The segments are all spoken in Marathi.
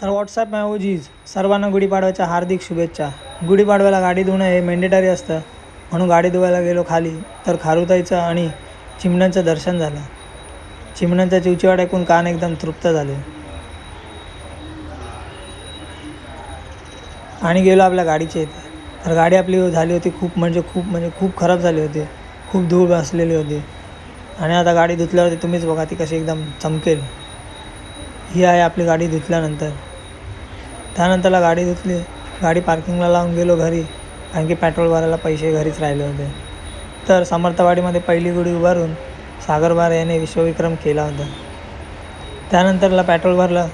तर व्हॉट्सॲप मॅओजीज सर्वांना गुढीपाडव्याच्या हार्दिक शुभेच्छा. गुढीपाडव्याला गाडी धुणं हे मेंडेटरी असतं, म्हणून गाडी धुवायला गेलो खाली तर खारुताईचं आणि चिमण्यांचं दर्शन झालं. चिमण्यांचा चिवचिवाट ऐकून कान एकदम तृप्त झाले आणि गेलो आपल्या गाडीच्या इथे. तर गाडी आपली झाली होती खूप खराब झाली होती. खूप धूळ बसलेली होती आणि आता गाडी धुतल्यावरती तुम्हीच बघा ती कशी एकदम चमकेल. ही आहे आपली गाडी धुतल्यानंतर. त्यानंतरला गाडी धुतली, गाडी पार्किंगला लावून गेलो घरी, कारण की पेट्रोल भरायला पैसे घरीच राहिले होते. तर समर्थवाडीमध्ये पहिली गुढी उभारून सागरबार याने विश्वविक्रम केला होता. त्यानंतरला पेट्रोल भरलं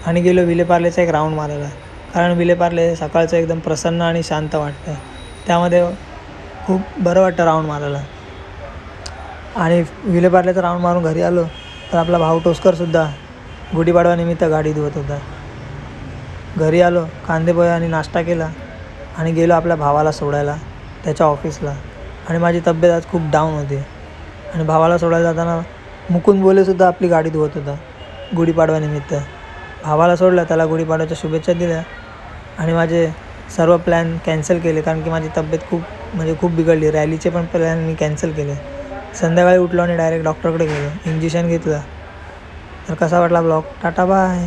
आणि गेलो विलेपार्लेचा एक राऊंड मारायला, कारण विलेपार्ले सकाळचं एकदम प्रसन्न आणि शांत वाटतं. त्यामध्ये खूप बरं वाटतं राऊंड मारायला. आणि विलेपार्लेचा राऊंड मारून घरी आलो तर आपला भाऊ टोस्करसुद्धा गुढीपाडव्यानिमित्त गाडी धुवत होता. घरी आलो, कांदेपोहे आणि नाश्ता केला आणि गेलो आपल्या भावाला सोडायला त्याच्या ऑफिसला. आणि माझी तब्येत आज खूप डाऊन होती आणि भावाला सोडायला जाताना मुकुंद बोलेसुद्धा आपली गाडी धुवत होता गुढीपाडव्यानिमित्त. भावाला सोडलं, त्याला गुढीपाडव्याच्या शुभेच्छा दिल्या आणि माझे सर्व प्लॅन कॅन्सल केले, कारण की माझी तब्येत खूप बिघडली. रॅलीचे पण प्लॅन मी कॅन्सल केले. संध्याकाळी उठलो आणि डायरेक्ट डॉक्टरकडे गेलो, इंजेक्शन घेतलं. तर कसा वाटला ब्लॉग? Tata bye.